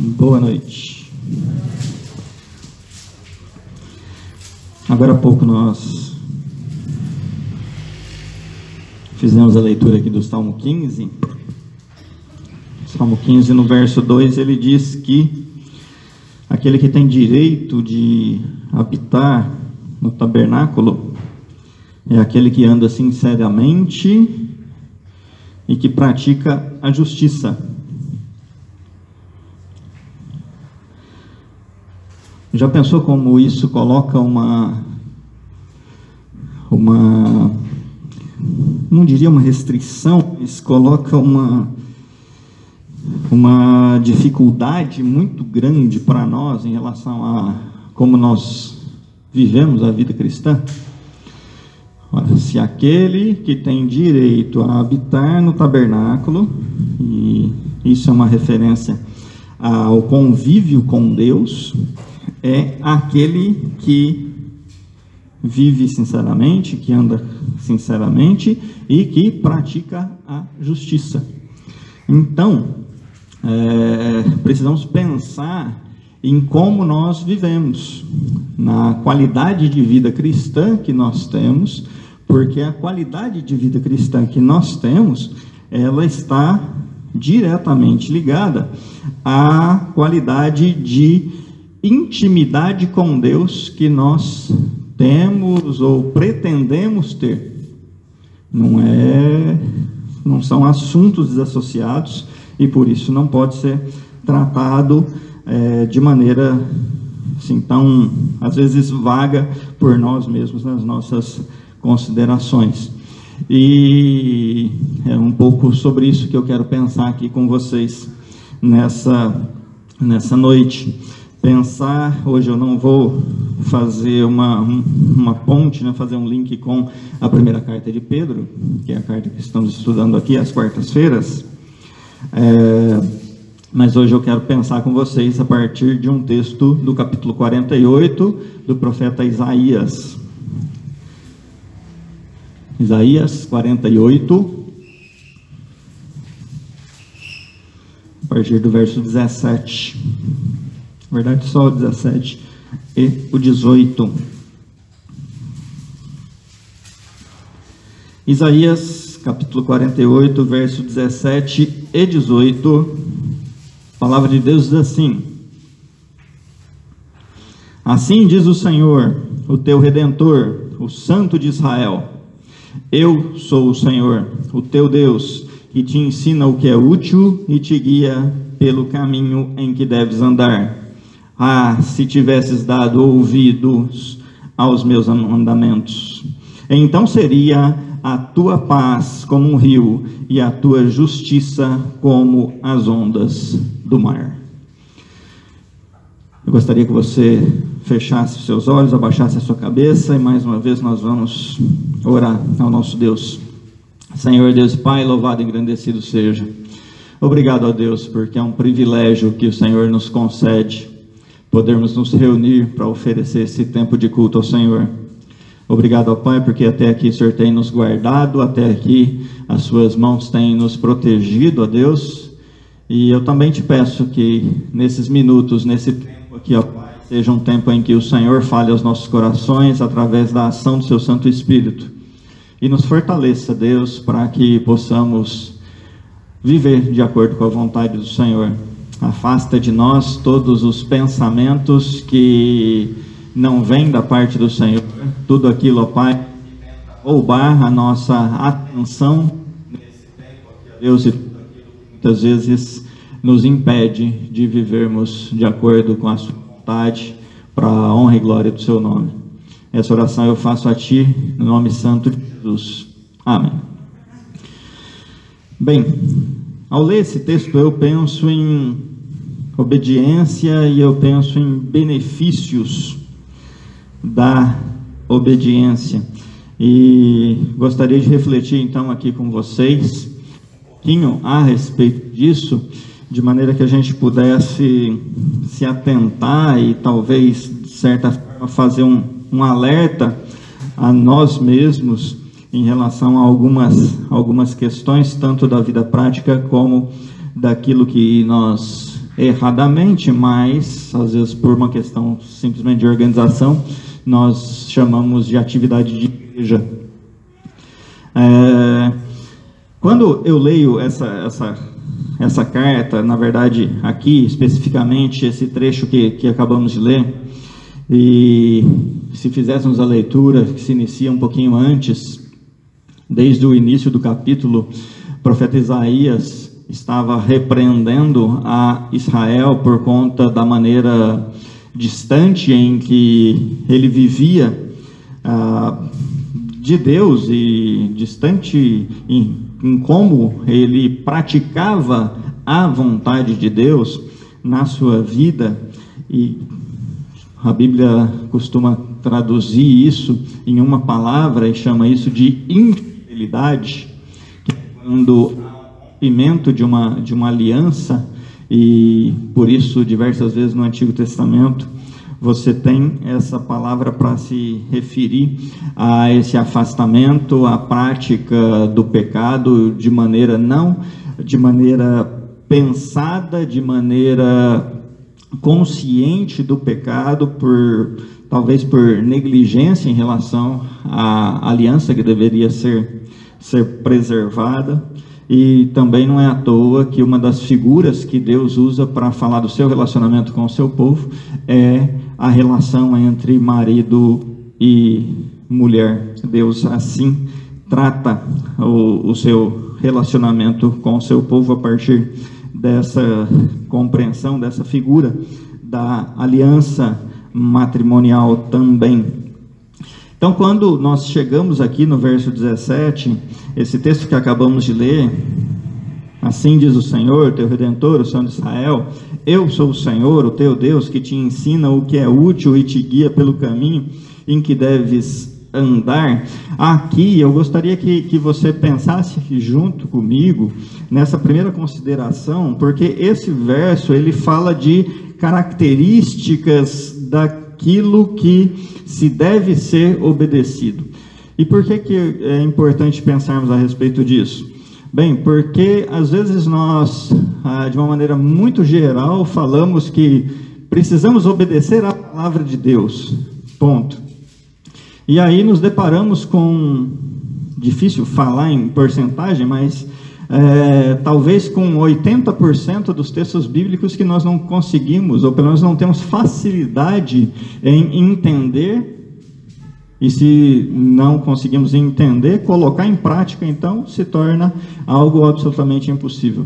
Boa noite. Agora há pouco nós fizemos a leitura aqui do Salmo 15. Salmo 15, no verso 2, ele diz que aquele que tem direito de habitar no tabernáculo é aquele que anda sinceramente e que pratica a justiça. Já pensou como isso coloca não diria uma restrição, mas coloca uma dificuldade muito grande para nós em relação a como nós vivemos a vida cristã? Ora, se aquele que tem direito a habitar no tabernáculo, e isso é uma referência ao convívio com Deus, é aquele que vive sinceramente, que anda sinceramente e que pratica a justiça. Então, precisamos pensar em como nós vivemos, na qualidade de vida cristã que nós temos, porque a qualidade de vida cristã que nós temos, ela está diretamente ligada à qualidade de intimidade com Deus que nós temos ou pretendemos ter. Não são assuntos desassociados e por isso não pode ser tratado de maneira assim tão, às vezes, vaga por nós mesmos nas nossas considerações. E é um pouco sobre isso que eu quero pensar aqui com vocês nessa noite. Hoje eu não vou fazer uma ponte, fazer um link com a primeira carta de Pedro, que é a carta que estamos estudando aqui às quartas-feiras, mas hoje eu quero pensar com vocês a partir de um texto do capítulo 48 do profeta Isaías. Isaías 48, a partir do verso 17. Na verdade, só o 17 e o 18. Isaías, capítulo 48, verso 17 e 18. A palavra de Deus diz assim: Assim diz o Senhor, o teu Redentor, o Santo de Israel: Eu sou o Senhor, o teu Deus, que te ensina o que é útil e te guia pelo caminho em que deves andar. Ah, se tivesses dado ouvidos aos meus mandamentos, então seria a tua paz como um rio e a tua justiça como as ondas do mar. Eu gostaria que você fechasse os seus olhos, abaixasse a sua cabeça e mais uma vez nós vamos orar ao nosso Deus. Senhor Deus e Pai, louvado e engrandecido seja. Obrigado a Deus, porque é um privilégio que o Senhor nos concede podermos nos reunir para oferecer esse tempo de culto ao Senhor. Obrigado, ó Pai, porque até aqui o Senhor tem nos guardado, até aqui as suas mãos têm nos protegido, ó Deus, e eu também te peço que nesses minutos, nesse tempo aqui, ó Pai, seja um tempo em que o Senhor fale aos nossos corações através da ação do seu Santo Espírito e nos fortaleça, Deus, para que possamos viver de acordo com a vontade do Senhor. Afasta de nós todos os pensamentos que não vêm da parte do Senhor, tudo aquilo, ó Pai, roubar a nossa atenção nesse tempo, ó Deus, e tudo aquilo que muitas vezes nos impede de vivermos de acordo com a sua vontade, para a honra e glória do seu nome. Essa oração eu faço a Ti, no nome santo de Jesus. Amém. Bem, ao ler esse texto, eu penso em obediência e eu penso em benefícios da obediência. E gostaria de refletir então aqui com vocês um pouquinho a respeito disso, de maneira que a gente pudesse se atentar e talvez, de certa forma, fazer um alerta a nós mesmos em relação a algumas questões, tanto da vida prática como daquilo que nós erradamente, mas às vezes por uma questão simplesmente de organização, nós chamamos de atividade de igreja. Quando eu leio essa carta, na verdade aqui especificamente esse trecho que acabamos de ler, e se fizéssemos a leitura que se inicia um pouquinho antes, desde o início do capítulo, o profeta Isaías estava repreendendo a Israel por conta da maneira distante em que ele vivia de Deus, e distante em como ele praticava a vontade de Deus na sua vida. E a Bíblia costuma traduzir isso em uma palavra e chama isso de infidelidade, que é quando há um rompimento de uma aliança. E por isso diversas vezes no Antigo Testamento você tem essa palavra para se referir a esse afastamento, a prática do pecado de maneira pensada, de maneira consciente do pecado, talvez por negligência em relação à aliança que deveria ser preservada. E também não é à toa que uma das figuras que Deus usa para falar do seu relacionamento com o seu povo é a relação entre marido e mulher. Deus assim trata o seu relacionamento com o seu povo a partir dessa compreensão, dessa figura da aliança matrimonial também. Então, quando nós chegamos aqui no verso 17, esse texto que acabamos de ler, assim diz o Senhor, teu Redentor, o Senhor de Israel, eu sou o Senhor, o teu Deus, que te ensina o que é útil e te guia pelo caminho em que deves andar. Aqui, eu gostaria que você pensasse junto comigo nessa primeira consideração, porque esse verso, ele fala de características daquilo que se deve ser obedecido. E por que é importante pensarmos a respeito disso? Bem, porque às vezes nós, de uma maneira muito geral, falamos que precisamos obedecer à palavra de Deus, ponto. E aí nos deparamos com, difícil falar em porcentagem, mas talvez com 80% dos textos bíblicos que nós não conseguimos, ou pelo menos não temos facilidade em entender, e se não conseguimos entender, colocar em prática, então se torna algo absolutamente impossível.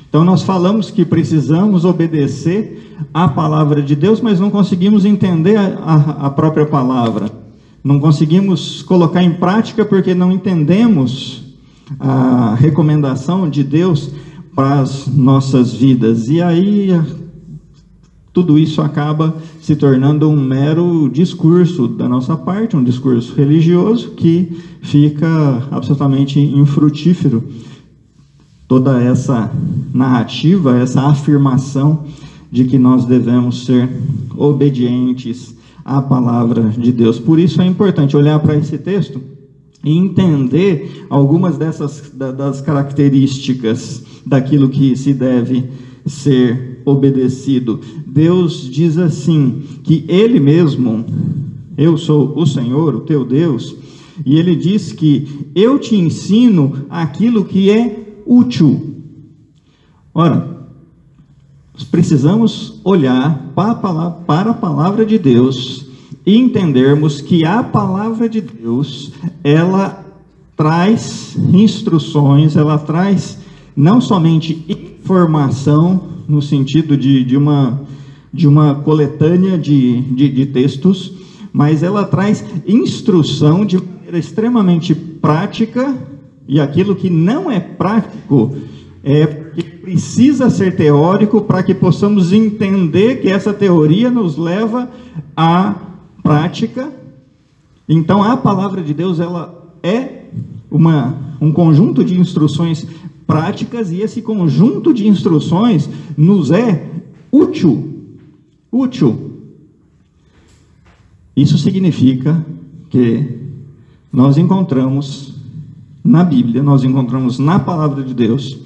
Então nós falamos que precisamos obedecer à palavra de Deus, mas não conseguimos entender a própria palavra, não conseguimos colocar em prática porque não entendemos a recomendação de Deus para as nossas vidas. E aí tudo isso acaba se tornando um mero discurso da nossa parte, um discurso religioso que fica absolutamente infrutífero. Toda essa narrativa, essa afirmação de que nós devemos ser obedientes à palavra de Deus. Por isso é importante olhar para esse texto e entender algumas das características daquilo que se deve ser obedecido. Deus diz assim, que Ele mesmo, eu sou o Senhor, o teu Deus, e Ele diz que eu te ensino aquilo que é útil. Ora, nós precisamos olhar para a palavra de Deus e entendermos que a palavra de Deus, ela traz instruções, ela traz não somente informação, no sentido de uma coletânea de textos, mas ela traz instrução de maneira extremamente prática, e aquilo que não é prático que precisa ser teórico para que possamos entender que essa teoria nos leva à prática. Então a palavra de Deus, ela é um conjunto de instruções práticas, e esse conjunto de instruções nos é útil. Isso significa que nós encontramos na Bíblia, nós encontramos na palavra de Deus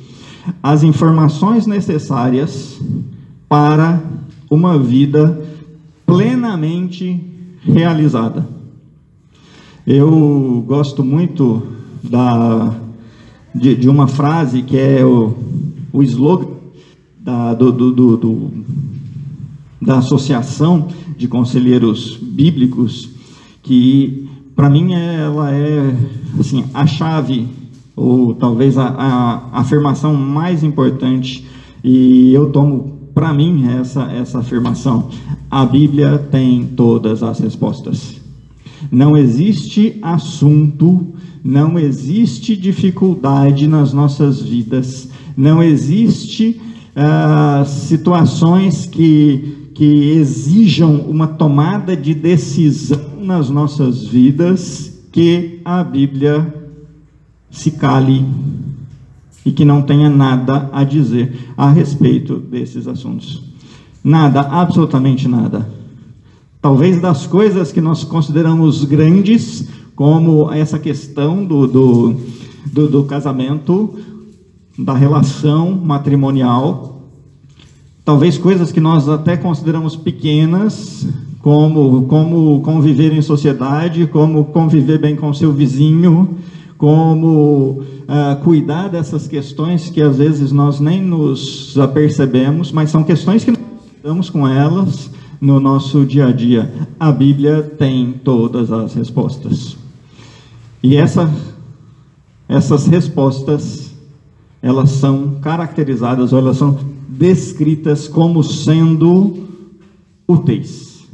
as informações necessárias para uma vida plenamente realizada. Eu gosto muito de uma frase que é o slogan da Associação de Conselheiros Bíblicos, que para mim ela é assim, a chave, ou talvez a afirmação mais importante, e eu tomo para mim essa afirmação: a Bíblia tem todas as respostas. Não existe assunto, não existe dificuldade nas nossas vidas, não existe situações que exijam uma tomada de decisão nas nossas vidas que a Bíblia se cale e que não tenha nada a dizer a respeito desses assuntos. Nada, absolutamente nada. Talvez das coisas que nós consideramos grandes, como essa questão do casamento, da relação matrimonial, talvez coisas que nós até consideramos pequenas, como conviver em sociedade, como conviver bem com seu vizinho, como cuidar dessas questões que às vezes nós nem nos apercebemos, mas são questões que nós lidamos com elas no nosso dia a dia. A Bíblia tem todas as respostas. E essas respostas, elas são caracterizadas, ou elas são descritas como sendo úteis.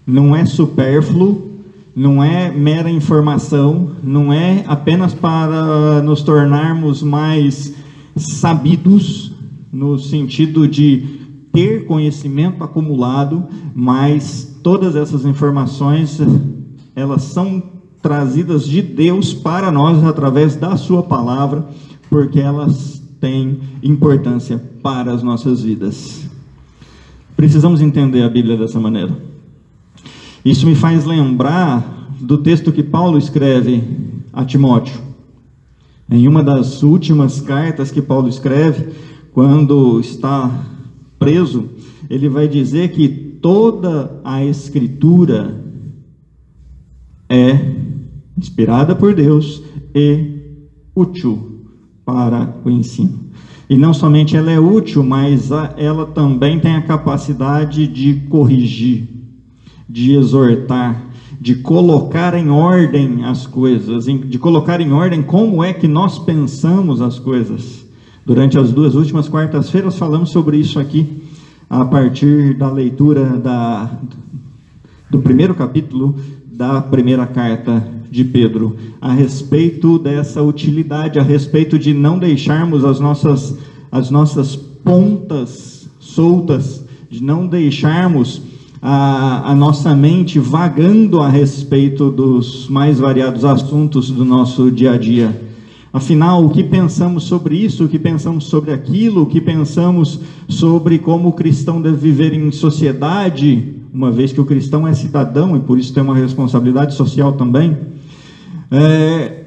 Não é supérfluo, não é mera informação, não é apenas para nos tornarmos mais sabidos, no sentido de ter conhecimento acumulado, mas todas essas informações, elas são trazidas de Deus para nós através da sua palavra, porque elas têm importância para as nossas vidas. Precisamos entender a Bíblia dessa maneira. Isso me faz lembrar do texto que Paulo escreve a Timóteo. Em uma das últimas cartas que Paulo escreve, quando está preso, ele vai dizer que toda a Escritura é inspirada por Deus e útil para o ensino. E não somente ela é útil, mas ela também tem a capacidade de corrigir, de exortar, de colocar em ordem as coisas, de colocar em ordem como é que nós pensamos as coisas. Durante as duas últimas quartas-feiras falamos sobre isso aqui, a partir da leitura do primeiro capítulo da primeira carta de Pedro, a respeito dessa utilidade, a respeito de não deixarmos as nossas pontas soltas, de não deixarmos a nossa mente vagando a respeito dos mais variados assuntos do nosso dia a dia. Afinal, o que pensamos sobre isso, o que pensamos sobre aquilo, o que pensamos sobre como o cristão deve viver em sociedade, uma vez que o cristão é cidadão e por isso tem uma responsabilidade social também,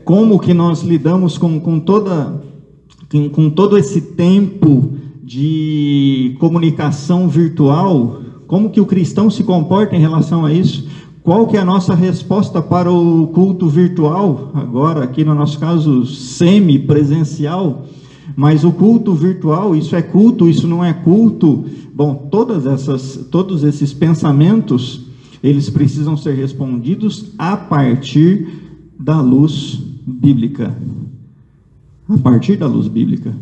como que nós lidamos com todo esse tempo de comunicação virtual, como que o cristão se comporta em relação a isso? Qual que é a nossa resposta para o culto virtual? Agora, aqui no nosso caso, semi-presencial, mas o culto virtual, isso é culto, isso não é culto? Bom, todos esses pensamentos, eles precisam ser respondidos a partir da luz bíblica. A partir da luz bíblica.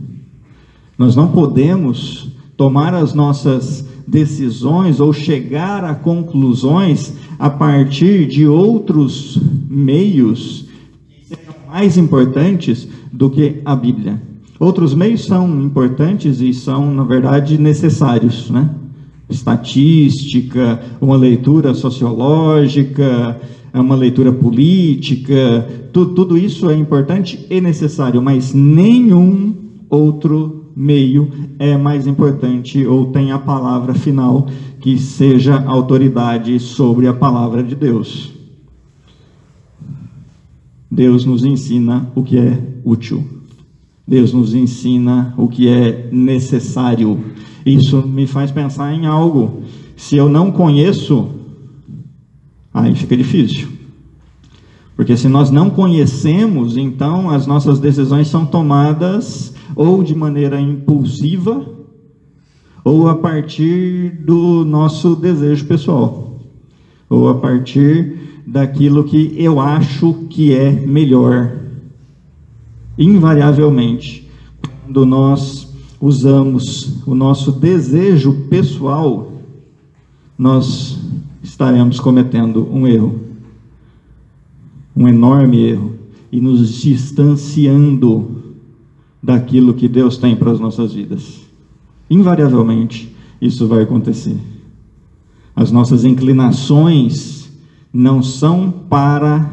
Nós não podemos tomar as nossas decisões ou chegar a conclusões a partir de outros meios que sejam mais importantes do que a Bíblia. Outros meios são importantes e são, na verdade, necessários, né? Estatística, uma leitura sociológica, uma leitura política, tudo isso é importante e necessário, mas nenhum outro meio é mais importante ou tem a palavra final que seja autoridade sobre a palavra de Deus. Deus nos ensina o que é útil. Deus nos ensina o que é necessário. Isso me faz pensar em algo. Se eu não conheço, aí fica difícil. Porque se nós não conhecemos, então as nossas decisões são tomadas ou de maneira impulsiva, ou a partir do nosso desejo pessoal, ou a partir daquilo que eu acho que é melhor. Invariavelmente, quando nós usamos o nosso desejo pessoal, nós estaremos cometendo um erro, um enorme erro, e nos distanciando daquilo que Deus tem para as nossas vidas. Invariavelmente, isso vai acontecer. As nossas inclinações não são para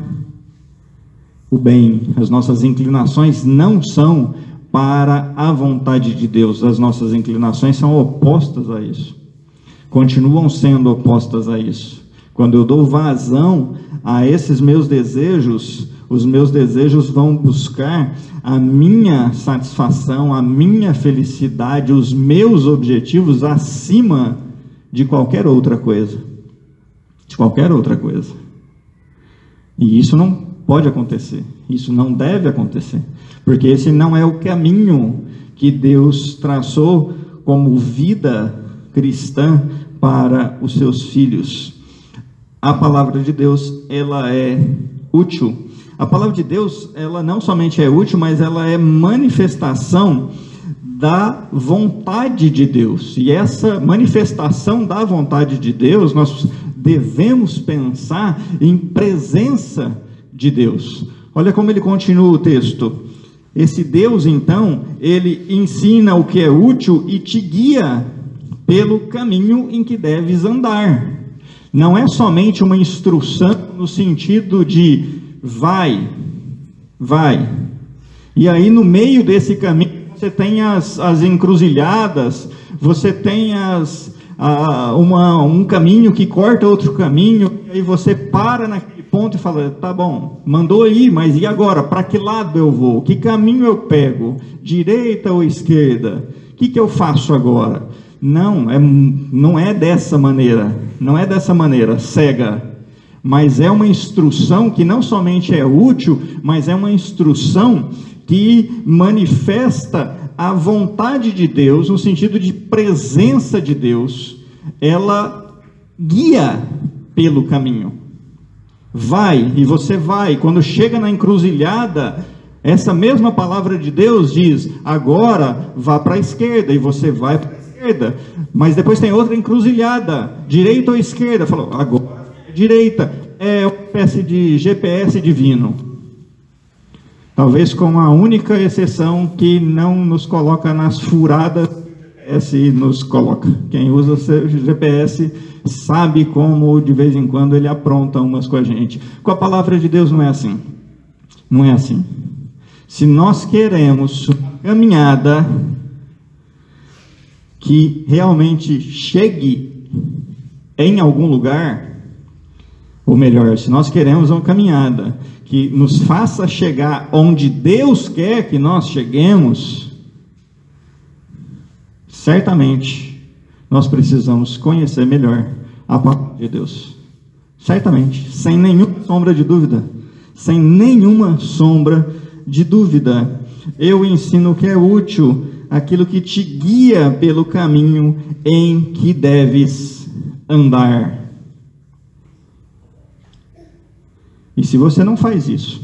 o bem, as nossas inclinações não são para a vontade de Deus, as nossas inclinações são opostas a isso, continuam sendo opostas a isso. Quando eu dou vazão a esses meus desejos, os meus desejos vão buscar a minha satisfação, a minha felicidade, os meus objetivos acima de qualquer outra coisa. De qualquer outra coisa. E isso não pode acontecer. Isso não deve acontecer. Porque esse não é o caminho que Deus traçou como vida cristã para os seus filhos. A palavra de Deus, ela é útil. A palavra de Deus, ela não somente é útil, mas ela é manifestação da vontade de Deus. E essa manifestação da vontade de Deus, nós devemos pensar em presença de Deus. Olha como ele continua o texto. Esse Deus, então, ele ensina o que é útil e te guia pelo caminho em que deves andar. Não é somente uma instrução no sentido de vai. E aí no meio desse caminho você tem as encruzilhadas, você tem um caminho que corta outro caminho, e aí você para naquele ponto e fala, tá bom, mandou ir, mas e agora? Para que lado eu vou? Que caminho eu pego? Direita ou esquerda? O que eu faço agora? Não é dessa maneira, cega, mas é uma instrução que não somente é útil, mas é uma instrução que manifesta a vontade de Deus, no sentido de presença de Deus. Ela guia pelo caminho. Vai, e você vai. Quando chega na encruzilhada, essa mesma palavra de Deus diz, agora vá para a esquerda, e você vai para a esquerda. Mas depois tem outra encruzilhada, direita ou esquerda. Falou, agora direita. É uma espécie de GPS divino. Talvez com a única exceção que não nos coloca nas furadas que o GPS nos coloca. Quem usa o GPS sabe como de vez em quando ele apronta umas com a gente. Com a palavra de Deus não é assim. Não é assim. Se nós queremos uma caminhada que realmente chegue em algum lugar, ou melhor, se nós queremos uma caminhada que nos faça chegar onde Deus quer que nós cheguemos, certamente nós precisamos conhecer melhor a palavra de Deus. Certamente, sem nenhuma sombra de dúvida. Sem nenhuma sombra de dúvida. Eu ensino o que é útil, aquilo que te guia pelo caminho em que deves andar. E se você não faz isso,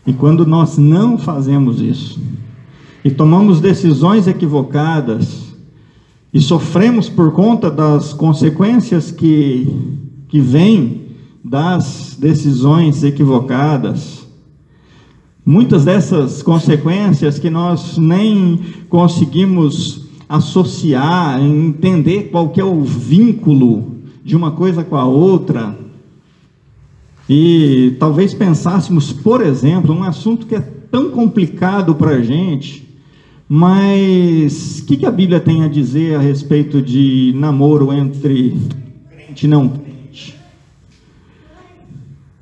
e quando nós não fazemos isso, e tomamos decisões equivocadas, e sofremos por conta das consequências que vêm das decisões equivocadas, muitas dessas consequências que nós nem conseguimos associar, entender qual que é o vínculo de uma coisa com a outra. E talvez pensássemos, por exemplo, um assunto que é tão complicado para a gente, mas o que a Bíblia tem a dizer a respeito de namoro entre crente e não crente?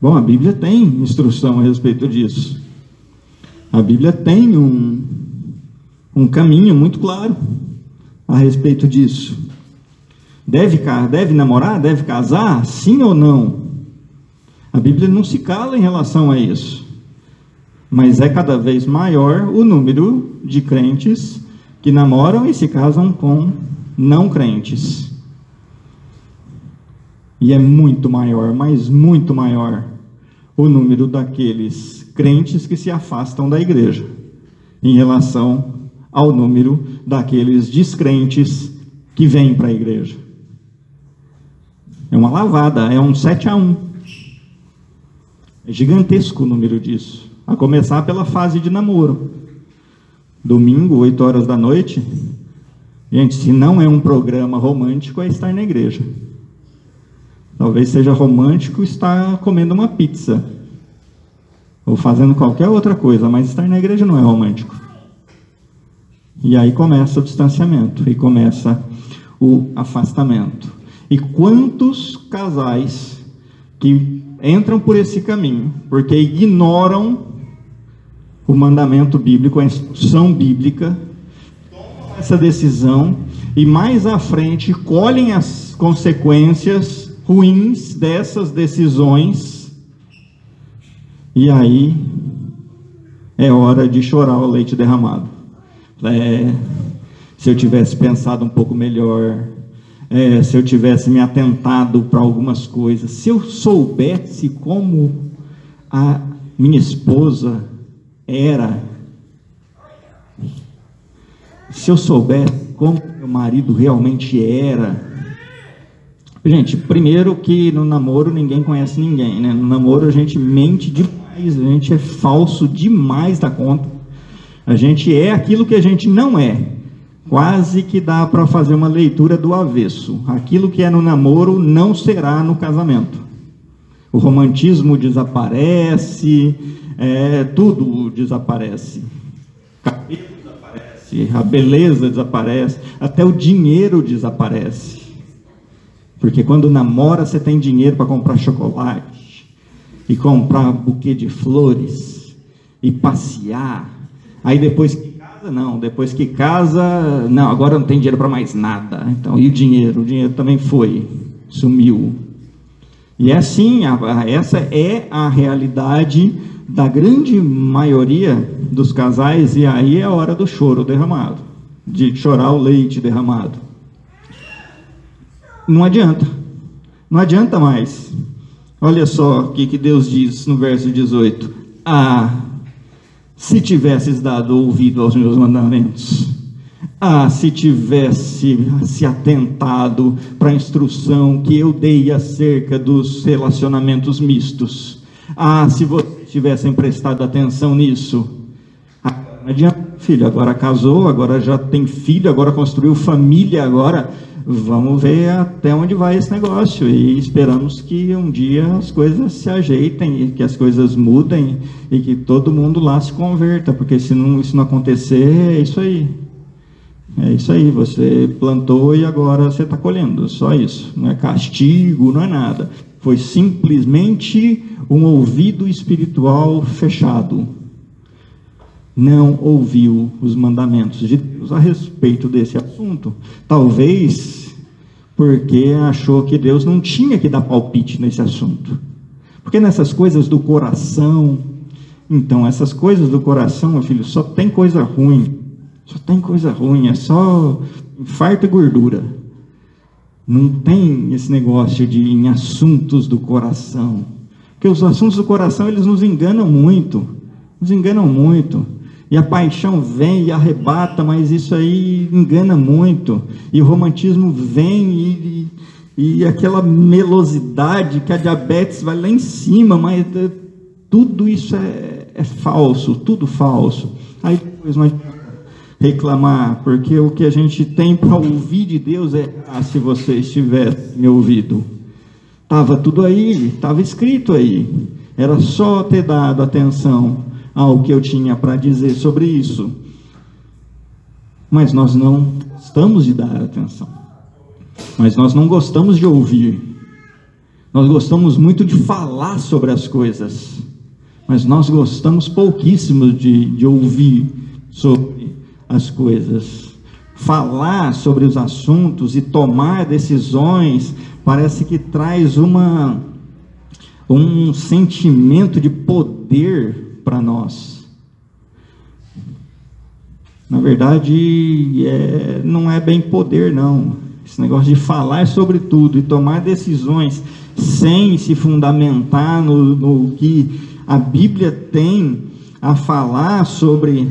Bom, a Bíblia tem instrução a respeito disso. A Bíblia tem um caminho muito claro. a respeito disso? Deve namorar? Deve casar? Sim ou não? A Bíblia não se cala em relação a isso. Mas é cada vez maior o número de crentes que namoram e se casam com não crentes. E é muito maior, mas muito maior, o número daqueles crentes que se afastam da igreja, em relação ao número daqueles descrentes que vêm para a igreja. É uma lavada, é um 7-1. É gigantesco o número disso. A começar pela fase de namoro. Domingo, 8 horas da noite. Gente, se não é um programa romântico, é estar na igreja. Talvez seja romântico estar comendo uma pizza. Ou fazendo qualquer outra coisa, mas estar na igreja não é romântico. E aí começa o distanciamento. E começa o afastamento. E quantos casais que entram por esse caminho, porque ignoram o mandamento bíblico, a instrução bíblica, tomam essa decisão e mais à frente colhem as consequências ruins dessas decisões, e aí é hora de chorar o leite derramado. Se eu tivesse pensado um pouco melhor, se eu tivesse me atentado para algumas coisas, se eu soubesse como a minha esposa era, se eu soubesse como meu marido realmente era. Gente, primeiro que no namoro ninguém conhece ninguém, né? No namoro a gente mente demais, a gente é falso demais da conta, a gente é aquilo que a gente não é. Quase que dá para fazer uma leitura do avesso. Aquilo que é no namoro não será no casamento. O romantismo desaparece, tudo desaparece. O cabelo desaparece, a beleza desaparece, até o dinheiro desaparece. Porque quando namora, você tem dinheiro para comprar chocolate, e comprar buquê de flores, e passear. Aí depois que depois que casa, não, agora não tem dinheiro para mais nada. Então, e o dinheiro? O dinheiro também foi, sumiu. E é assim, essa é a realidade da grande maioria dos casais, e aí é a hora do choro derramado, de chorar o leite derramado. Não adianta mais. Olha só o que Deus diz no verso 18. Se tivesses dado ouvido aos meus mandamentos, se tivesse se atentado para a instrução que eu dei acerca dos relacionamentos mistos, se vocês tivessem prestado atenção nisso, não adianta, filho, agora casou, agora já tem filho, agora construiu família, agora vamos ver até onde vai esse negócio, e esperamos que um dia as coisas se ajeitem, e que as coisas mudem, e que todo mundo lá se converta, porque se isso não acontecer, é isso aí, você plantou e agora você está colhendo, só isso, não é castigo, não é nada, foi simplesmente um ouvido espiritual fechado, não ouviu os mandamentos de Deus a respeito desse assunto, talvez porque achou que Deus não tinha que dar palpite nesse assunto, porque nessas coisas do coração, então essas coisas do coração, meu filho, só tem coisa ruim, é só infarto e gordura, não tem esse negócio de em assuntos do coração, porque os assuntos do coração eles nos enganam muito, e a paixão vem e arrebata, mas isso aí engana muito, e o romantismo vem e aquela melosidade que a diabetes vai lá em cima, mas tudo isso é falso, tudo falso. Aí depois nós reclamar, porque o que a gente tem para ouvir de Deus é: se vocês tivessem me ouvido, estava tudo aí, estava escrito aí, era só ter dado atenção ao que eu tinha para dizer sobre isso. Mas nós não gostamos de dar atenção, mas nós não gostamos de ouvir, nós gostamos muito de falar sobre as coisas, mas nós gostamos pouquíssimo de ouvir sobre as coisas. falar sobre os assuntos e tomar decisões parece que traz um sentimento de poder para nós. Na verdade, não é bem poder, não. Esse negócio de falar sobre tudo e tomar decisões sem se fundamentar no que a Bíblia tem a falar sobre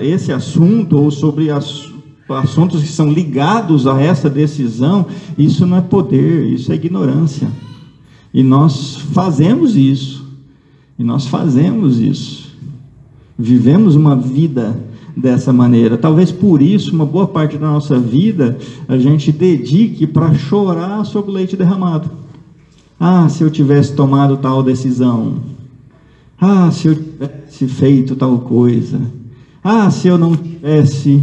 esse assunto, ou sobre assuntos que são ligados a essa decisão, isso não é poder, isso é ignorância. E nós fazemos isso. Vivemos uma vida dessa maneira. Talvez por isso, uma boa parte da nossa vida, a gente dedique para chorar sobre o leite derramado. Ah, se eu tivesse tomado tal decisão. Ah, se eu tivesse feito tal coisa. Ah, se eu não tivesse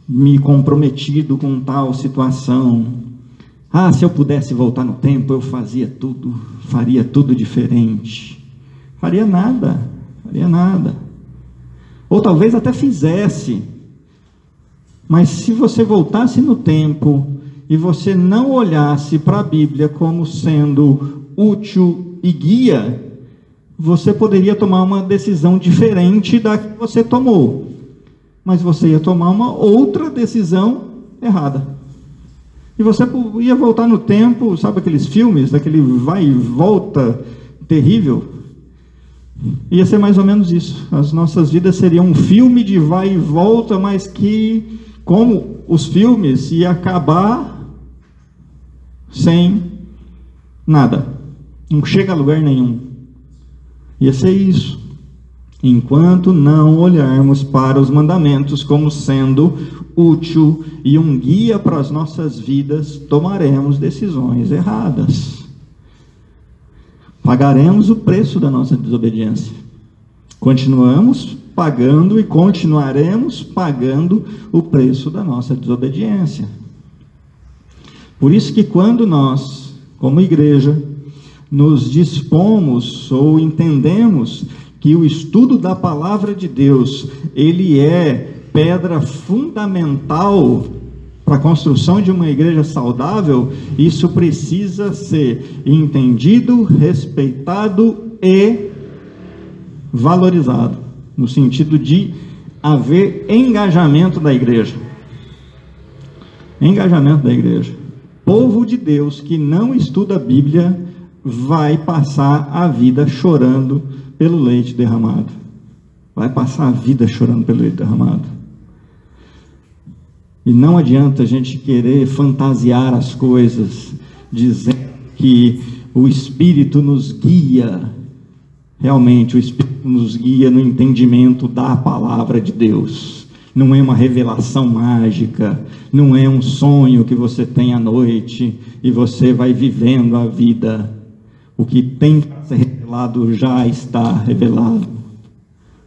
me comprometido com tal situação. Ah, se eu pudesse voltar no tempo, eu faria tudo diferente. Faria nada. Ou talvez até fizesse. Mas se você voltasse no tempo e você não olhasse para a Bíblia como sendo útil e guia, você poderia tomar uma decisão diferente da que você tomou. Mas você ia tomar uma outra decisão errada. E você ia voltar no tempo, sabe aqueles filmes, daquele vai e volta terrível? Ia ser mais ou menos isso. As nossas vidas seriam um filme de vai e volta, mas que, como os filmes, ia acabar sem nada. Não chega a lugar nenhum. Ia ser isso. Enquanto não olharmos para os mandamentos como sendo útil e um guia para as nossas vidas, tomaremos decisões erradas. Pagaremos o preço da nossa desobediência. Continuamos pagando e continuaremos pagando o preço da nossa desobediência. Por isso que quando nós, como igreja, nos dispomos ou entendemos que o estudo da palavra de Deus, ele é pedra fundamental para a construção de uma igreja saudável, isso precisa ser entendido, respeitado e valorizado, no sentido de haver engajamento da igreja. Engajamento da igreja. Povo de Deus que não estuda a Bíblia vai passar a vida chorando pelo leite derramado. Vai passar a vida chorando pelo leite derramado. E não adianta a gente querer fantasiar as coisas, dizendo que o Espírito nos guia. Realmente, o Espírito nos guia no entendimento da palavra de Deus. Não é uma revelação mágica, não é um sonho que você tem à noite e você vai vivendo a vida. O que tem que ser revelado já está revelado.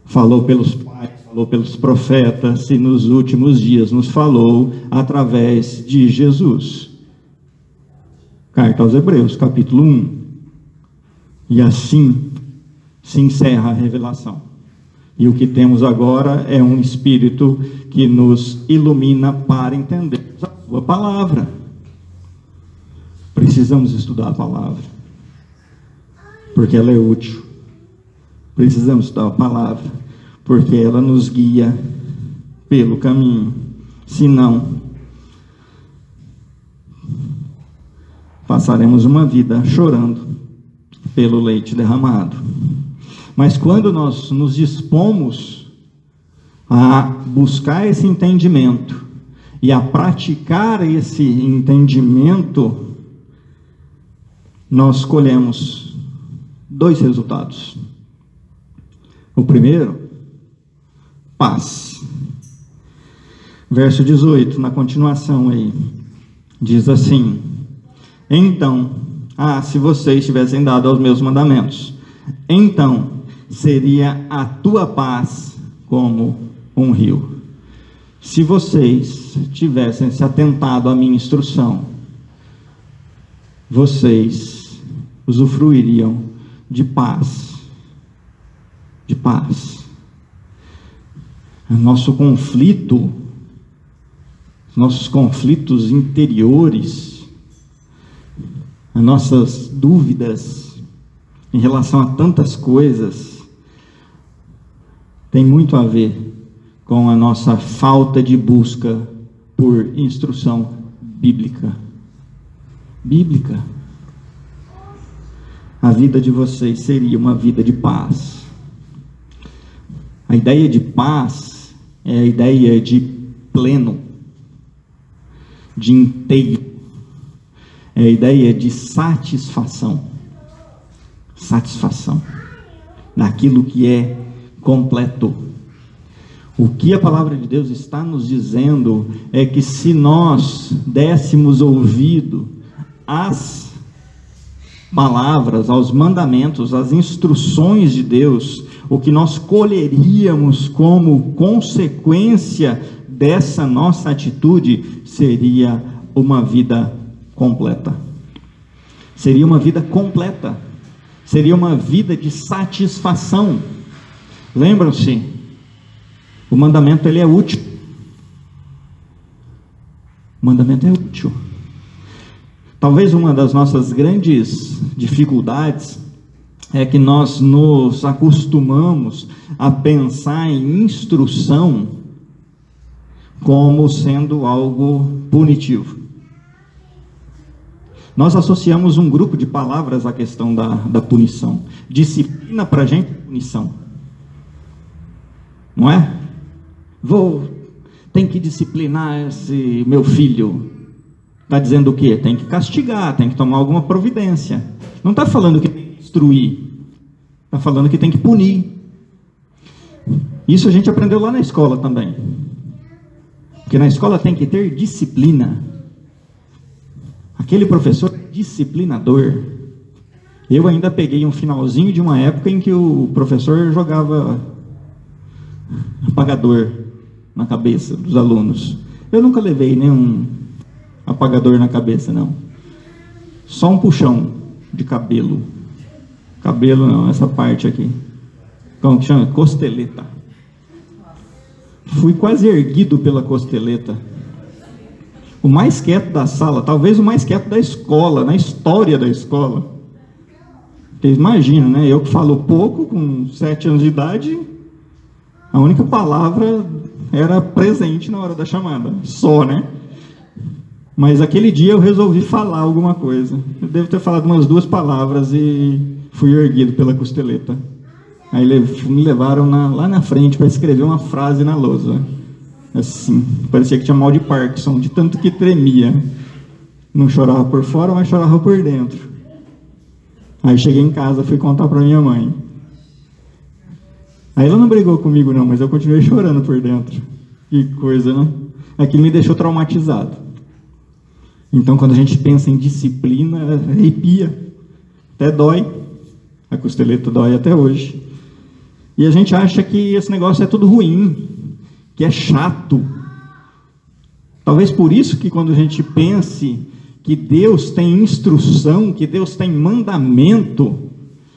Falou pelos pais, falou pelos profetas e nos últimos dias nos falou através de Jesus. Carta aos Hebreus, capítulo 1. E assim se encerra a revelação. E o que temos agora é um Espírito que nos ilumina para entender a sua palavra. Precisamos estudar a palavra, porque ela é útil. Precisamos estudar a palavra, porque ela nos guia pelo caminho. Senão, passaremos uma vida chorando pelo leite derramado. Mas quando nós nos dispomos a buscar esse entendimento e a praticar esse entendimento, nós colhemos dois resultados. O primeiro, paz. Verso 18, na continuação aí, diz assim: então, se vocês tivessem dado aos meus mandamentos, então seria a tua paz como um rio. Se vocês tivessem se atentado à minha instrução, vocês usufruiriam de paz. De paz. nosso conflito, nossos conflitos interiores, as nossas dúvidas em relação a tantas coisas, tem muito a ver com a nossa falta de busca por instrução bíblica. A vida de vocês seria uma vida de paz. A ideia de paz é a ideia de pleno, de inteiro, é a ideia de satisfação naquilo que é completo. O que a palavra de Deus está nos dizendo é que se nós dessemos ouvido às palavras, aos mandamentos, às instruções de Deus, o que nós colheríamos como consequência dessa nossa atitude seria uma vida completa. Seria uma vida completa. Seria uma vida de satisfação. Lembram-se? O mandamento ele é útil. O mandamento é útil. Talvez uma das nossas grandes dificuldades é que nós nos acostumamos a pensar em instrução como sendo algo punitivo. Nós associamos um grupo de palavras à questão da punição. Disciplina para a gente é punição. Não é? Tem que disciplinar esse meu filho. Está dizendo o quê? Tem que castigar, tem que tomar alguma providência. Não está falando que tem que instruir. Está falando que tem que punir. Isso a gente aprendeu lá na escola também. Porque na escola tem que ter disciplina. Aquele professor é disciplinador. Eu ainda peguei um finalzinho de uma época em que o professor jogava apagador na cabeça dos alunos. Eu nunca levei nenhum apagador na cabeça, não. Só um puxão de cabelo. Cabelo não, essa parte aqui. Como que chama? Costeleta. Fui quase erguido pela costeleta. O mais quieto da sala, talvez o mais quieto da escola, na história da escola. Vocês imaginam, né? Eu que falo pouco, com 7 anos de idade, a única palavra era presente na hora da chamada. Só, né? Mas aquele dia eu resolvi falar alguma coisa. Eu devo ter falado umas 2 palavras e fui erguido pela costeleta. Aí me levaram lá na frente para escrever uma frase na lousa. Assim, parecia que tinha mal de Parkinson, de tanto que tremia. Não chorava por fora, mas chorava por dentro. Aí cheguei em casa, fui contar para minha mãe. Aí ela não brigou comigo não, mas eu continuei chorando por dentro. Que coisa, né? Aquilo me deixou traumatizado. Então, quando a gente pensa em disciplina, arrepia. Até dói. A costeleta dói até hoje. E a gente acha que esse negócio é tudo ruim, que é chato. Talvez por isso que quando a gente pense que Deus tem instrução, que Deus tem mandamento,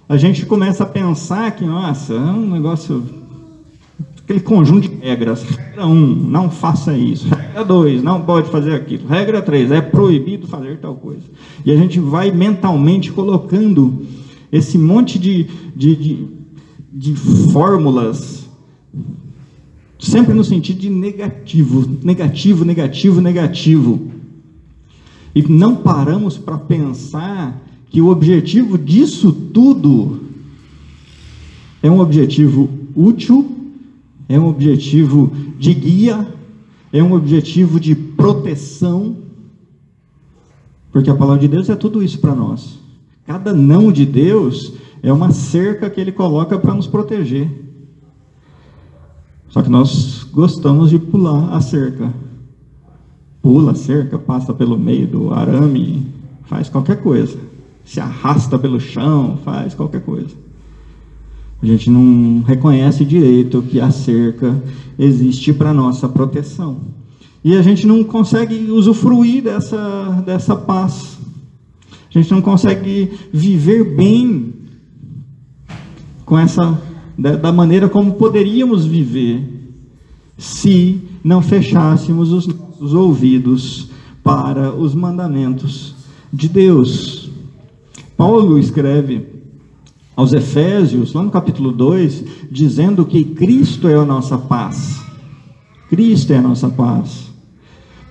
a gente começa a pensar que, nossa, é um negócio, aquele conjunto de regras. Regra 1, não faça isso. Regra 2, não pode fazer aquilo. Regra 3, é proibido fazer tal coisa. E a gente vai mentalmente colocando esse monte de fórmulas, sempre no sentido de negativo. E não paramos para pensar que o objetivo disso tudo é um objetivo útil, é um objetivo de guia, é um objetivo de proteção, porque a palavra de Deus é tudo isso para nós. Cada não de Deus é uma cerca que Ele coloca para nos proteger. Só que nós gostamos de pular a cerca. Pula a cerca, passa pelo meio do arame, faz qualquer coisa. Se arrasta pelo chão, faz qualquer coisa. A gente não reconhece direito que a cerca existe para nossa proteção. E a gente não consegue usufruir dessa paz. A gente não consegue viver bem com da maneira como poderíamos viver se não fechássemos os nossos ouvidos para os mandamentos de Deus. Paulo escreve aos Efésios, lá no capítulo 2, dizendo que Cristo é a nossa paz. Cristo é a nossa paz.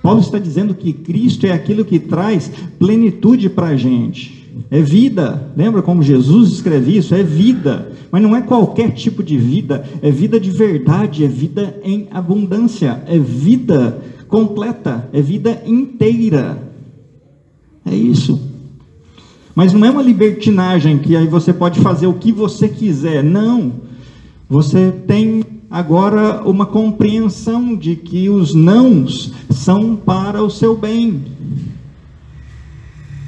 Paulo está dizendo que Cristo é aquilo que traz plenitude para a gente. É vida. Lembra como Jesus escreve isso? É vida. Mas não é qualquer tipo de vida. É vida de verdade. É vida em abundância. É vida completa. É vida inteira. É isso. Mas não é uma libertinagem que aí você pode fazer o que você quiser. Não. Você tem agora uma compreensão de que os nãos são para o seu bem.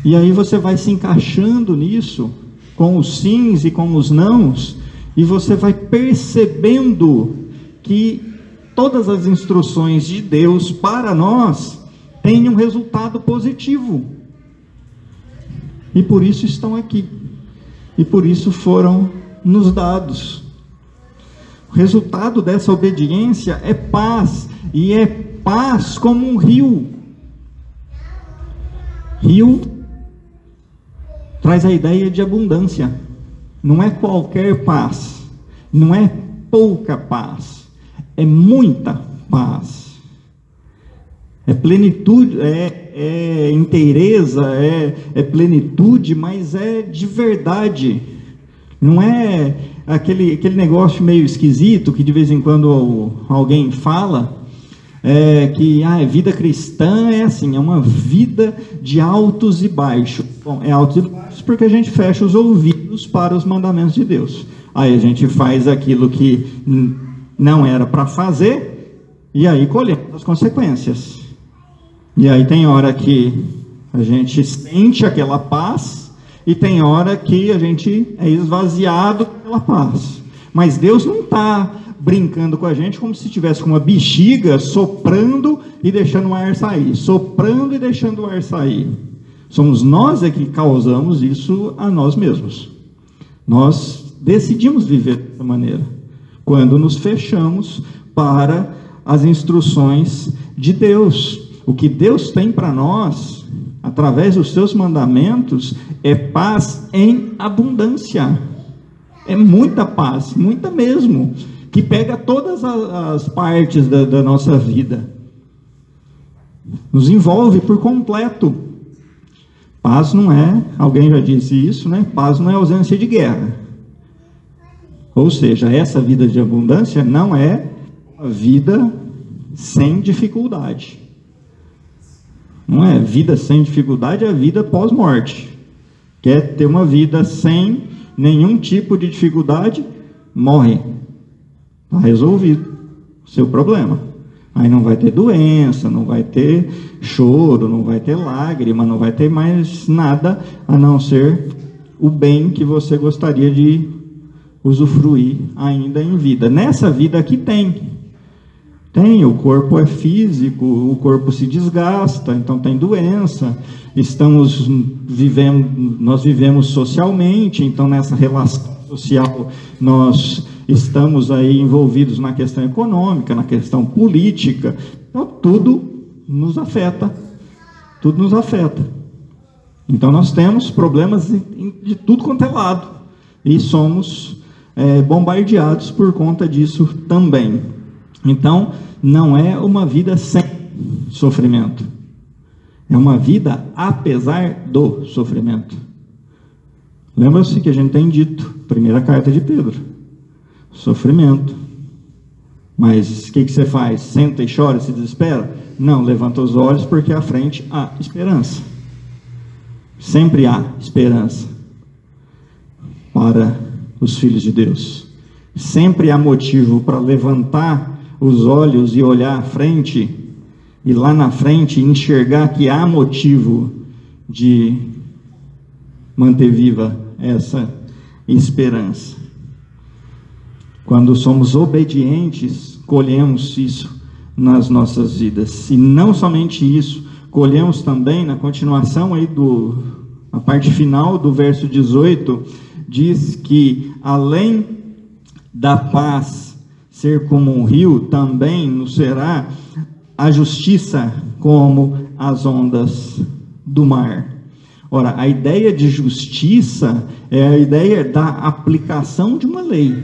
E aí você vai se encaixando nisso, com os sims e com os nãos, e você vai percebendo que todas as instruções de Deus para nós têm um resultado positivo. E por isso estão aqui. E por isso foram nos dados. O resultado dessa obediência é paz, e é paz como um rio. Rio traz a ideia de abundância. Não é qualquer paz, não é pouca paz, é muita paz. É plenitude, é inteireza, é plenitude, mas é de verdade. Não é aquele negócio meio esquisito que de vez em quando alguém fala, que vida cristã é assim, é uma vida de altos e baixos. Bom, é altos e baixos porque a gente fecha os ouvidos para os mandamentos de Deus. Aí a gente faz aquilo que não era para fazer, e aí colhemos as consequências. E aí tem hora que a gente sente aquela paz, e tem hora que a gente é esvaziado pela paz. Mas Deus não está brincando com a gente como se tivesse uma bexiga soprando e deixando o ar sair. Soprando e deixando o ar sair. Somos nós que causamos isso a nós mesmos. Nós decidimos viver dessa maneira, quando nos fechamos para as instruções de Deus. O que Deus tem para nós, através dos seus mandamentos, é paz em abundância. É muita paz, muita mesmo, que pega todas as partes da nossa vida. Nos envolve por completo. Paz não é, alguém já disse isso, né? Paz não é ausência de guerra. Ou seja, essa vida de abundância não é uma vida sem dificuldade. Não é vida sem dificuldade, é a vida pós-morte. Quer ter uma vida sem nenhum tipo de dificuldade, morre. Está resolvido o seu problema. Aí não vai ter doença, não vai ter choro, não vai ter lágrima, não vai ter mais nada a não ser o bem que você gostaria de usufruir ainda em vida. Nessa vida aqui tem, o corpo é físico, o corpo se desgasta, então tem doença, nós vivemos socialmente, então nessa relação social nós estamos aí envolvidos na questão econômica, na questão política, então tudo nos afeta, Então nós temos problemas de tudo quanto é lado, e somos bombardeados por conta disso também. Então, não é uma vida sem sofrimento. É uma vida apesar do sofrimento. Lembra-se que a gente tem dito, primeira carta de Pedro, sofrimento. Mas o que você faz? Senta e chora, se desespera? Não, levanta os olhos porque à frente há esperança. Sempre há esperança para os filhos de Deus. Sempre há motivo para levantar os olhos e olhar à frente, e lá na frente enxergar que há motivo de manter viva essa esperança. Quando somos obedientes, colhemos isso nas nossas vidas. E não somente isso, colhemos também, na continuação aí a parte final do verso 18, diz que além da paz ser como um rio, também nos será a justiça como as ondas do mar. Ora, a ideia de justiça é a ideia da aplicação de uma lei.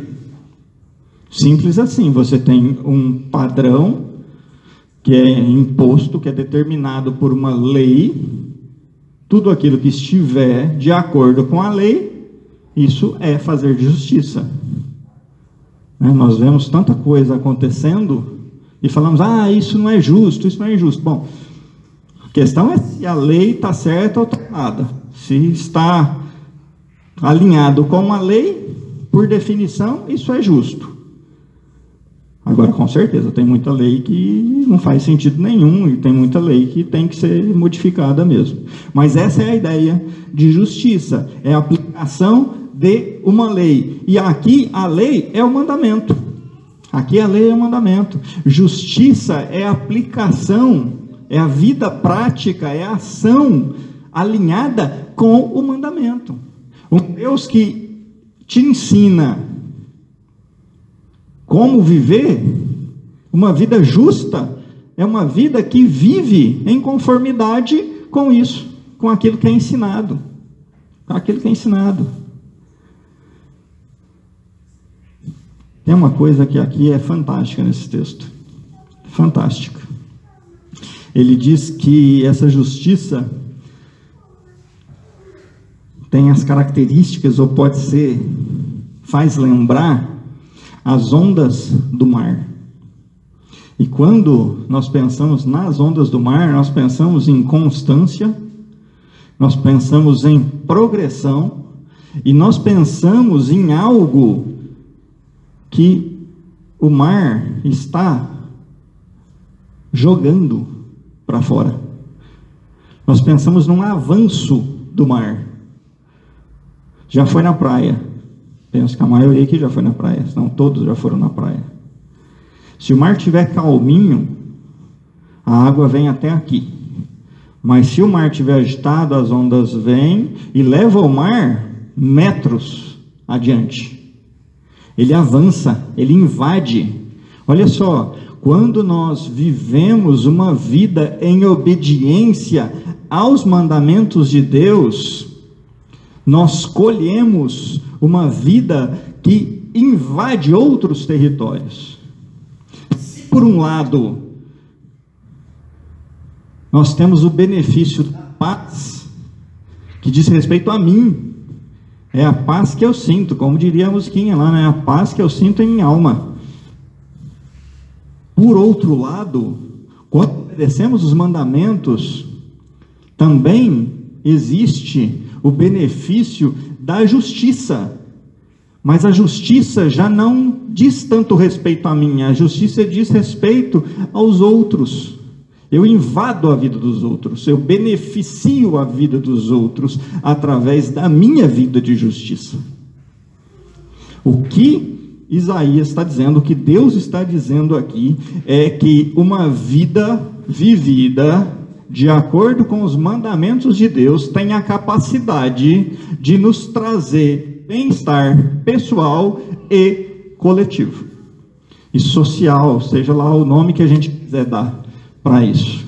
Simples assim, você tem um padrão que é imposto, que é determinado por uma lei, tudo aquilo que estiver de acordo com a lei, isso é fazer justiça. Nós vemos tanta coisa acontecendo e falamos, isso não é justo, isso não é injusto. Bom, a questão é se a lei está certa ou está errada. Se está alinhado com a lei, por definição, isso é justo. Agora, com certeza, tem muita lei que não faz sentido nenhum, e tem muita lei que tem que ser modificada mesmo. Mas essa é a ideia de justiça, é a aplicação de uma lei. E aqui a lei é o mandamento. Aqui a lei é o mandamento. Justiça é a aplicação, é a vida prática, é a ação alinhada com o mandamento. Um Deus que te ensina como viver uma vida justa, é uma vida que vive em conformidade com isso, com aquilo que é ensinado. Com aquilo que é ensinado. Tem uma coisa que aqui é fantástica nesse texto. Fantástica. Ele diz que essa justiça tem as características, ou pode ser, faz lembrar as ondas do mar. E quando nós pensamos nas ondas do mar, nós pensamos em constância, nós pensamos em progressão, e nós pensamos em algo que o mar está jogando para fora. Nós pensamos num avanço do mar. Já foi na praia? Penso que a maioria aqui já foi na praia, senão todos já foram na praia. Se o mar estiver calminho, a água vem até aqui. Mas se o mar estiver agitado, as ondas vêm e levam o mar metros adiante. Ele avança, ele invade. Olha só, quando nós vivemos uma vida em obediência aos mandamentos de Deus, nós colhemos uma vida que invade outros territórios. Por um lado, nós temos o benefício da paz, que diz respeito a mim. É a paz que eu sinto, como diria a musiquinha lá, né? A paz que eu sinto em minha alma. Por outro lado, quando obedecemos os mandamentos, também existe o benefício da justiça. Mas a justiça já não diz tanto respeito a mim, a justiça diz respeito aos outros. Eu invado a vida dos outros, eu beneficio a vida dos outros através da minha vida de justiça. O que Isaías está dizendo, o que Deus está dizendo aqui, é que uma vida vivida de acordo com os mandamentos de Deus tem a capacidade de nos trazer bem-estar pessoal e coletivo. E social, seja lá o nome que a gente quiser dar para isso.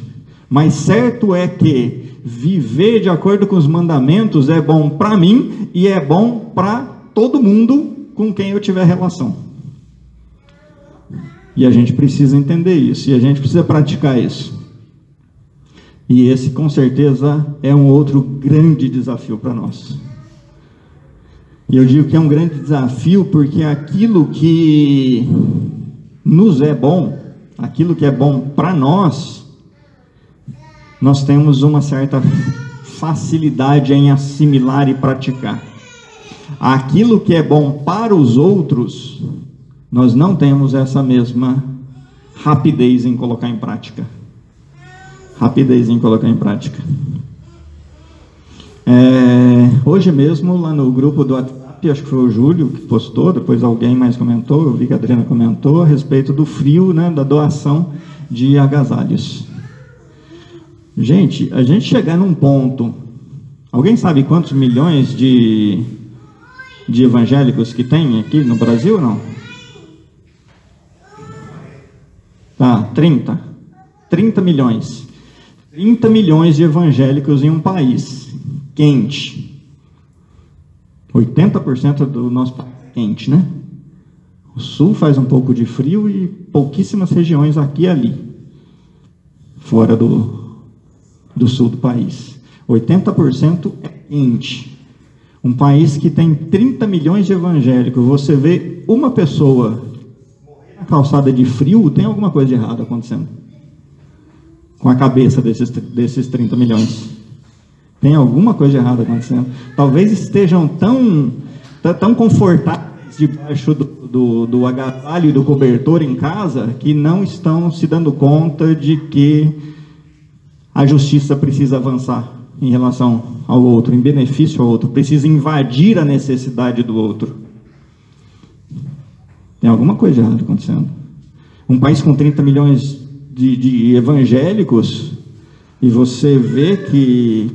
Mas certo é que viver de acordo com os mandamentos é bom para mim e é bom para todo mundo com quem eu tiver relação. E a gente precisa entender isso, e a gente precisa praticar isso. E esse, com certeza, é um outro grande desafio para nós. E eu digo que é um grande desafio porque aquilo que nos é bom, aquilo que é bom para nós, nós temos uma certa facilidade em assimilar e praticar. Aquilo que é bom para os outros, nós não temos essa mesma rapidez em colocar em prática. Rapidez em colocar em prática. Hoje mesmo, lá no grupo do WhatsApp, acho que foi o Júlio que postou, depois alguém mais comentou, eu vi que a Adriana comentou, a respeito do frio, né, da doação de agasalhos. Gente, a gente chegar num ponto, alguém sabe quantos milhões de evangélicos que tem aqui no Brasil, não? Tá, 30 milhões. 30 milhões de evangélicos em um país quente. 80% do nosso país é quente, né? O sul faz um pouco de frio e pouquíssimas regiões aqui e ali, fora do sul do país. 80% é quente. Um país que tem 30 milhões de evangélicos, você vê uma pessoa na calçada de frio, tem alguma coisa de errado acontecendo com a cabeça desses 30 milhões. Tem alguma coisa de errado acontecendo. Talvez estejam tão confortáveis debaixo do agasalho e do cobertor em casa, que não estão se dando conta de que a justiça precisa avançar em relação ao outro, em benefício ao outro, precisa invadir a necessidade do outro. Tem alguma coisa errada acontecendo. Um país com 30 milhões de evangélicos, e você vê que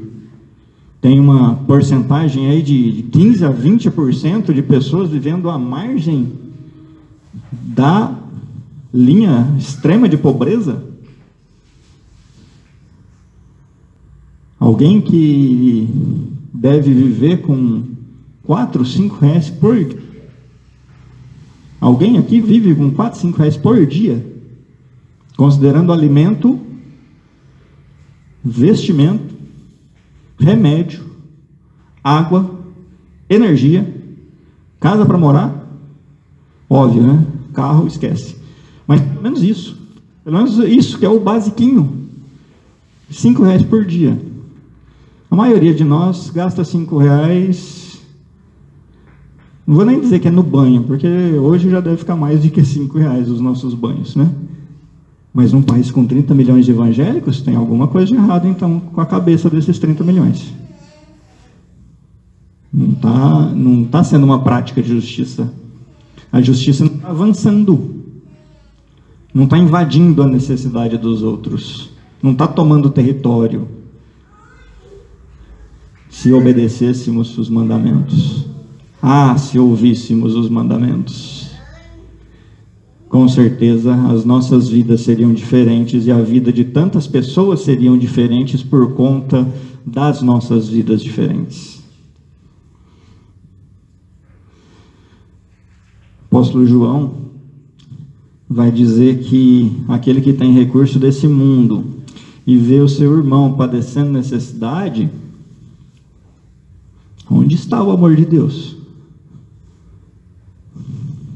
tem uma porcentagem aí de 15 a 20% de pessoas vivendo à margem da linha extrema de pobreza. Alguém que deve viver com 4, 5 reais por dia. Alguém aqui vive com 4, 5 reais por dia, considerando alimento, vestimento, remédio, água, energia, casa para morar, óbvio, né? Carro, esquece. Mas pelo menos isso que é o basiquinho, 5 reais por dia. A maioria de nós gasta 5 reais, não vou nem dizer que é no banho, porque hoje já deve ficar mais do que 5 reais os nossos banhos, né? Mas num país com 30 milhões de evangélicos, tem alguma coisa de errado, então, com a cabeça desses 30 milhões. Não tá sendo uma prática de justiça. A justiça não está avançando. Não está invadindo a necessidade dos outros. Não está tomando território. Se obedecêssemos os mandamentos. Se ouvíssemos os mandamentos. Com certeza as nossas vidas seriam diferentes e a vida de tantas pessoas seriam diferentes por conta das nossas vidas diferentes. O apóstolo João vai dizer que aquele que tem recurso desse mundo e vê o seu irmão padecendo necessidade, onde está o amor de Deus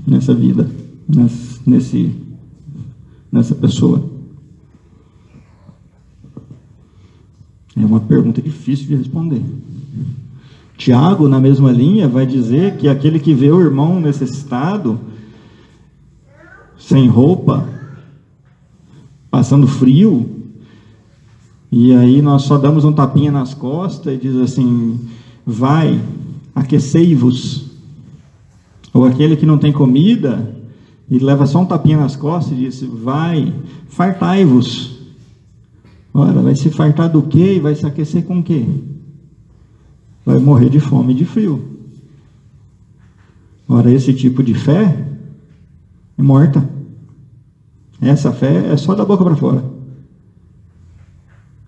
nessa vida? Nessa pessoa? É uma pergunta difícil de responder. Tiago, na mesma linha, vai dizer que aquele que vê o irmão necessitado, sem roupa, passando frio, e aí nós só damos um tapinha nas costas e diz assim: vai, aquecei-vos. Ou aquele que não tem comida e leva só um tapinha nas costas e diz: vai, fartai-vos. Ora, vai se fartar do quê e vai se aquecer com o quê? Vai morrer de fome e de frio. Ora, esse tipo de fé é morta. Essa fé é só da boca para fora.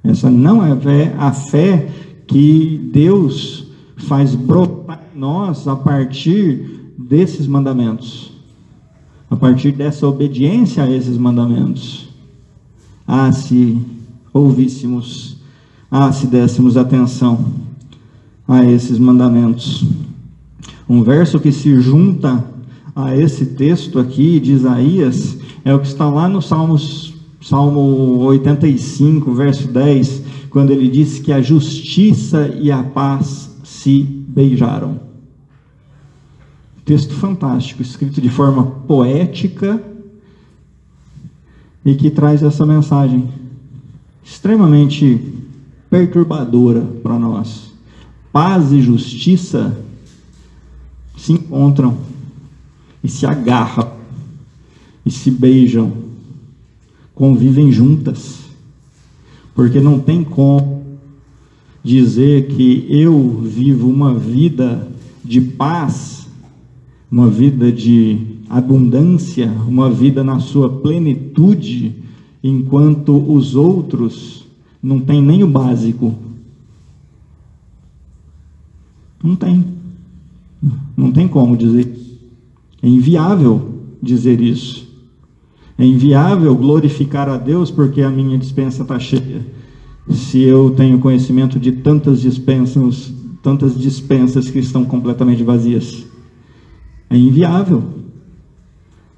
Essa não é a fé que Deus faz brotar em nós a partir desses mandamentos. A partir dessa obediência a esses mandamentos. Se ouvíssemos, se dessemos atenção a esses mandamentos. Um verso que se junta a esse texto aqui de Isaías é o que está lá no Salmo 85, verso 10, quando ele diz que a justiça e a paz se beijaram. Texto fantástico, escrito de forma poética e que traz essa mensagem extremamente perturbadora para nós. Paz e justiça se encontram e se agarram e se beijam, convivem juntas, porque não tem como dizer que eu vivo uma vida de paz, uma vida de abundância, uma vida na sua plenitude, enquanto os outros não têm nem o básico. Não tem como dizer isso. É inviável dizer isso. É inviável glorificar a Deus porque a minha despensa está cheia, se eu tenho conhecimento de tantas dispensas que estão completamente vazias. É inviável.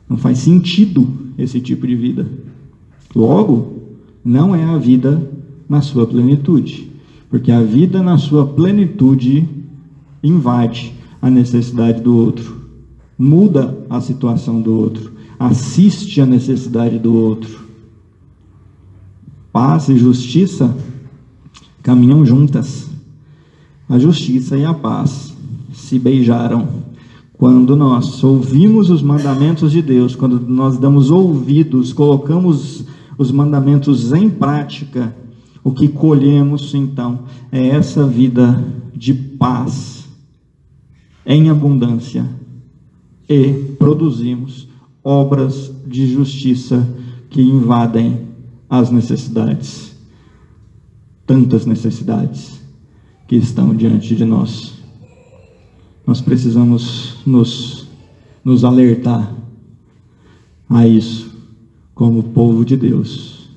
Não faz sentido esse tipo de vida. Logo, não é a vida na sua plenitude, porque a vida na sua plenitude invade a necessidade do outro, muda a situação do outro, assiste a necessidade do outro. Paz e justiça caminham juntas. A justiça e a paz se beijaram quando nós ouvimos os mandamentos de Deus, quando nós damos ouvidos, colocamos os mandamentos em prática. O que colhemos então é essa vida de paz em abundância, e produzimos obras de justiça que invadem as necessidades, tantas necessidades que estão diante de nós. Nós precisamos nos alertar a isso como povo de Deus,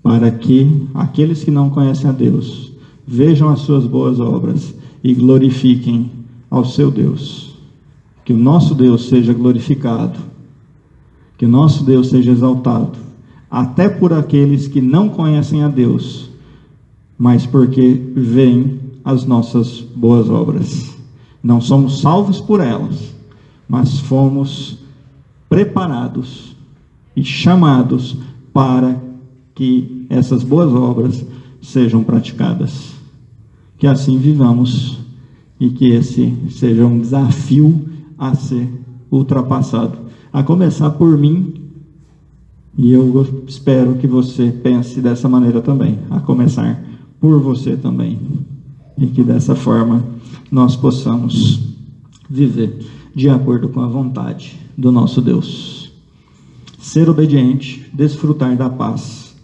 para que aqueles que não conhecem a Deus vejam as suas boas obras e glorifiquem ao seu Deus. Que o nosso Deus seja glorificado, que o nosso Deus seja exaltado, até por aqueles que não conhecem a Deus, mas porque veem as nossas boas obras. Não somos salvos por elas, mas fomos preparados e chamados para que essas boas obras sejam praticadas. Que assim vivamos e que esse seja um desafio a ser ultrapassado, a começar por mim, e eu espero que você pense dessa maneira também, a começar por você também, e que dessa forma nós possamos viver de acordo com a vontade do nosso Deus, ser obediente, desfrutar da paz,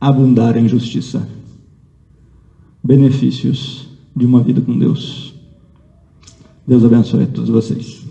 abundar em justiça, benefícios de uma vida com Deus. Deus abençoe a todos vocês.